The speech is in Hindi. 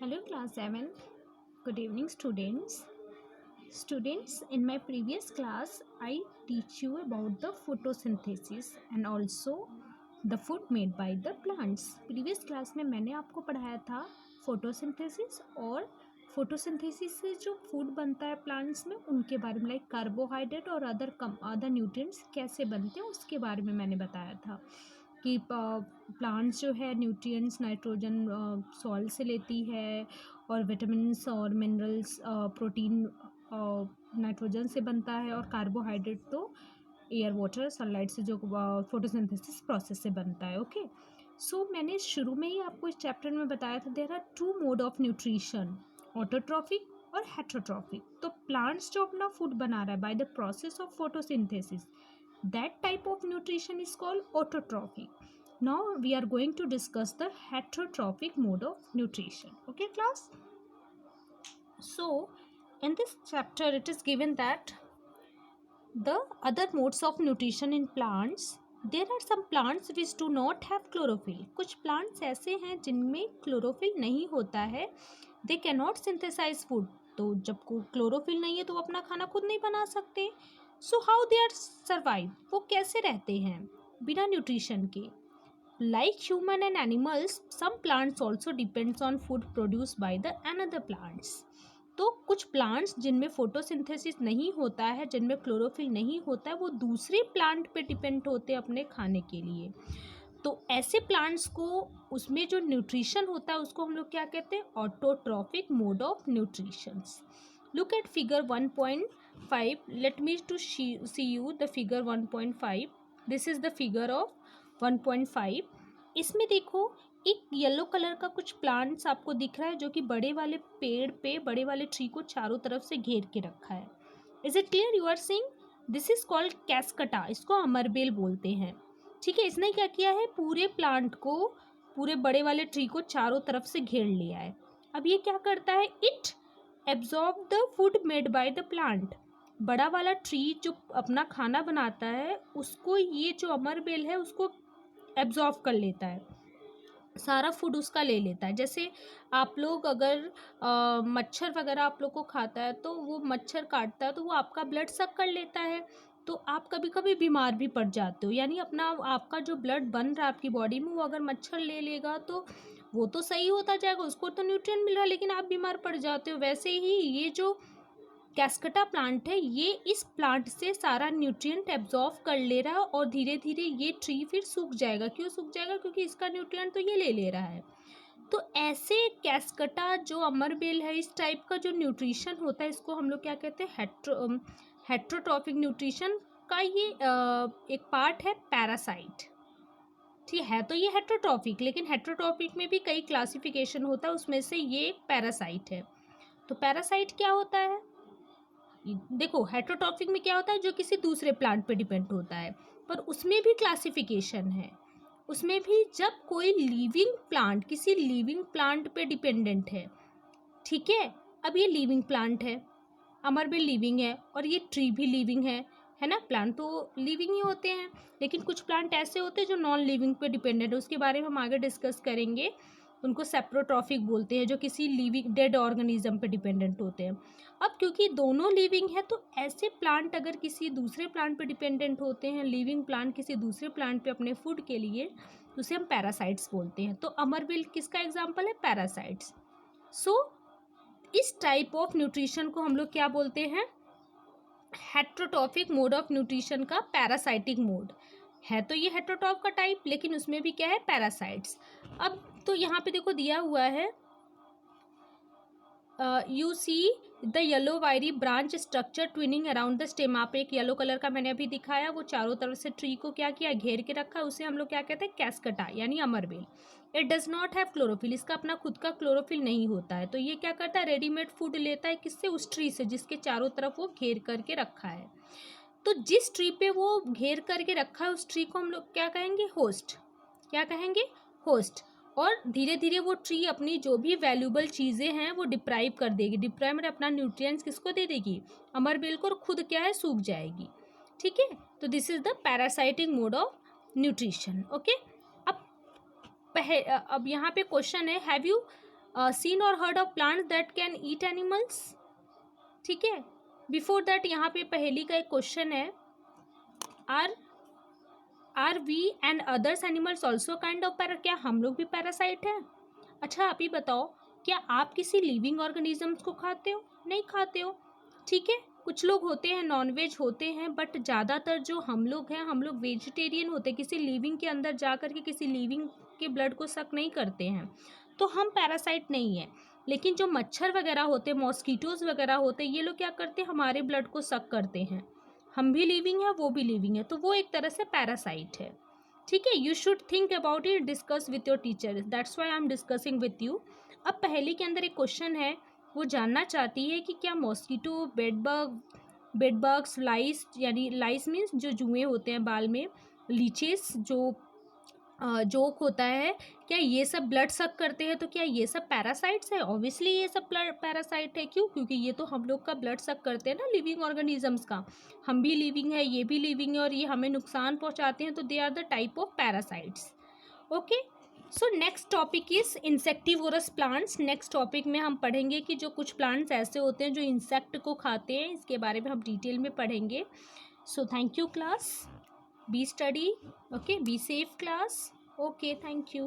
Hello class 7. Good evening students. Students, in my previous class I teach you about the photosynthesis and also the food made by the plants. Previous class में मैंने आपको पढ़ाया था photosynthesis और photosynthesis से जो फूड बनता है प्लांट्स में उनके बारे में लाइक कार्बोहाइड्रेट और अदर न्यूट्रिएंट्स कैसे बनते हैं उसके बारे में मैंने बताया था कि प्लांट्स जो है न्यूट्रिएंट्स नाइट्रोजन सॉइल से लेती है और विटामिन्स और मिनरल्स प्रोटीन नाइट्रोजन से बनता है और कार्बोहाइड्रेट तो एयर वाटर सनलाइट से जो फोटोसिंथेसिस प्रोसेस से बनता है। ओके, सो मैंने शुरू में ही आपको इस चैप्टर में बताया था there are two mode of nutrition, autotrophic और हेटरोट्रॉफिक। तो प्लांट्स जो अपना फूड बना रहा है by the process of photosynthesis, that type of nutrition is called autotrophic. Now we are going to discuss the heterotrophic mode of nutrition. Okay class, so in this chapter it is given that the other modes of nutrition in plants, there are some plants which do not have chlorophyll. कुछ plants ऐसे हैं जिनमें chlorophyll नहीं होता है, they cannot synthesize food. तो जब क्लोरोफिल नहीं है तो वो अपना खाना खुद नहीं बना सकते. So how they are survive, वो कैसे रहते हैं बिना न्यूट्रिशन के. Like human and animals, some plants also depends on food produce by the another plants. तो कुछ प्लांट्स जिनमें फोटोसिंथेसिस नहीं होता है, जिनमें क्लोरोफिल नहीं होता है, वो दूसरे प्लांट पे डिपेंड होते हैं अपने खाने के लिए. तो ऐसे प्लांट्स को उसमें जो न्यूट्रिशन होता है उसको हम लोग क्या कहते हैं, autotrophic mode of nutrition. Look at figure 1.5. Let me to see you the figure 1.5. This is the figure of 1.5. इसमें देखो एक येलो कलर का कुछ प्लांट्स आपको दिख रहा है जो कि बड़े वाले पेड़ पे, बड़े वाले ट्री को चारों तरफ से घेर के रखा है. Is it clear? You are seeing this is called cuscuta. इसको अमरबेल बोलते हैं. ठीक है, इसने क्या किया है, पूरे प्लांट को, पूरे बड़े वाले ट्री को चारों तरफ से घेर लिया है. अब ये क्या करता है, it absorb the food made by the plant. बड़ा वाला ट्री जो अपना खाना बनाता है उसको ये जो अमरबेल है उसको एब्जॉर्ब कर लेता है, सारा फूड उसका ले लेता है. जैसे आप लोग अगर मच्छर वगैरह आप लोग को खाता है तो वो मच्छर काटता है तो वो आपका ब्लड सक कर लेता है, तो आप कभी कभी बीमार भी पड़ जाते हो. यानी अपना आपका जो ब्लड बन रहा है आपकी बॉडी में वो अगर मच्छर ले लेगा तो वो तो सही होता जाएगा, उसको तो न्यूट्रिएंट मिल रहा है, लेकिन आप बीमार पड़ जाते हो. वैसे ही ये जो कैस्कटा प्लांट है ये इस प्लांट से सारा न्यूट्रिएंट एब्जॉर्व कर ले रहा है और धीरे धीरे ये ट्री फिर सूख जाएगा. क्यों सूख जाएगा? क्योंकि इसका न्यूट्रिएंट तो ये ले रहा है. तो ऐसे कैस्कटा जो अमरबेल है, इस टाइप का जो न्यूट्रिशन होता है इसको हम लोग क्या कहते हैं, हेट्रोट्रॉफिक न्यूट्रिशन का ये एक पार्ट है पैरासाइट. ठीक है, तो ये हेट्रोट्रॉफिक, लेकिन हेट्रोट्रॉफिक में भी कई क्लासिफिकेशन होता है, उसमें से ये एक पैरासाइट है. तो पैरासाइट क्या होता है, देखो हेट्रोट्रॉफिक में क्या होता है, जो किसी दूसरे प्लांट पे डिपेंड होता है, पर उसमें भी क्लासिफिकेशन है. उसमें भी जब कोई लिविंग प्लांट किसी लिविंग प्लांट पे डिपेंडेंट है, ठीक है, अब ये लिविंग प्लांट है, अमरबेल लिविंग है और ये ट्री भी लिविंग है ना. प्लांट तो लिविंग ही होते हैं, लेकिन कुछ प्लांट ऐसे होते हैं जो नॉन लिविंग पे डिपेंडेंट है, उसके बारे में हम आगे डिस्कस करेंगे. उनको सेप्रोट्रॉफिक बोलते हैं, जो किसी लिविंग डेड ऑर्गेनिज्म पे डिपेंडेंट होते हैं. अब क्योंकि दोनों लिविंग है तो ऐसे प्लांट अगर किसी दूसरे प्लांट पे डिपेंडेंट होते हैं, लिविंग प्लांट किसी दूसरे प्लांट पे अपने फूड के लिए, तो उसे हम पैरासाइट्स बोलते हैं. तो अमरबेल किसका एग्जाम्पल है, पैरासाइट्स. सो इस टाइप ऑफ न्यूट्रिशन को हम लोग क्या बोलते हैं, हेट्रोट्रॉफिक मोड ऑफ न्यूट्रिशन का पैरासाइटिक मोड है. तो ये हेट्रोट्रॉफ का टाइप, लेकिन उसमें भी क्या है, पैरासाइट्स. अब तो यहाँ पे देखो दिया हुआ है, यू सी द येलो वायरी branch structure twinning around the stem. आप एक येलो कलर का मैंने अभी दिखाया, वो चारों तरफ से ट्री को क्या किया, घेर के रखा है, उसे हम लोग क्या कहते हैं, कैस्कटा यानी अमरबेल. It does not have chlorophyll, इसका अपना खुद का क्लोरोफिल नहीं होता है. तो ये क्या करता है, रेडीमेड फूड लेता है, किससे, उस ट्री से जिसके चारों तरफ वो घेर करके रखा है. तो जिस ट्री पे वो घेर करके रखा है उस ट्री को हम लोग क्या कहेंगे, होस्ट. क्या कहेंगे, होस्ट. और धीरे धीरे वो ट्री अपनी जो भी वैल्यूबल चीज़ें हैं वो डिप्राइव कर देगी. डिप्राइव में अपना न्यूट्रिएंट्स किसको दे देगी, अमरबेल को, और खुद क्या है, सूख जाएगी. ठीक है, तो this is the parasitic mode of nutrition. Okay, अब यहाँ पे क्वेश्चन है, हैव यू सीन और heard of plants that can eat animals. ठीक है, बिफोर दैट यहाँ पे पहेली का एक क्वेश्चन है, are we and others animals also kind of para, क्या हम लोग भी पैरासाइट हैं? अच्छा आप ही बताओ, क्या आप किसी लिविंग ऑर्गेनिजम्स को खाते हो? नहीं खाते हो। ठीक है, कुछ लोग होते हैं नॉनवेज होते हैं, बट ज़्यादातर जो हम लोग हैं, हम लोग वेजिटेरियन होते हैं, किसी लिविंग के अंदर जा कर के किसी लिविंग के ब्लड को सक नहीं करते हैं, तो हम पैरासाइट नहीं हैं। लेकिन जो मच्छर वगैरह होते हैं, मॉस्किटोज़ वगैरह होते हैं, ये लोग क्या करते हैं, हमारे ब्लड को सक करते हैं। हम भी लिविंग है, वो भी लिविंग है, तो वो एक तरह से पैरासाइट है। ठीक है, you should think about it, discuss with your teacher, that's why I am discussing with you. अब पहले के अंदर एक क्वेश्चन है, वो जानना चाहती है कि क्या मॉस्किटो, बेडबग्स, लाइस, यानी लाइस मीन्स जो जुएँ होते हैं बाल में, लीचेस जो जोक होता है, क्या ये सब ब्लड सक करते हैं? तो क्या ये सब पैरासाइट्स है? ऑब्वियसली ये सब पैरासाइट है। क्यों? क्योंकि ये तो हम लोग का ब्लड सक करते हैं ना, लिविंग ऑर्गेनिजम्स का। हम भी लिविंग है, ये भी लिविंग है, और ये हमें नुकसान पहुंचाते हैं, तो they are the type of parasites. Okay, so next topic is insectivorous plants. Next topic में हम पढ़ेंगे कि जो कुछ प्लांट्स ऐसे होते हैं जो इंसेक्ट को खाते हैं, इसके बारे में हम डिटेल में पढ़ेंगे। So thank you class, be study, okay, be safe class, okay, thank you.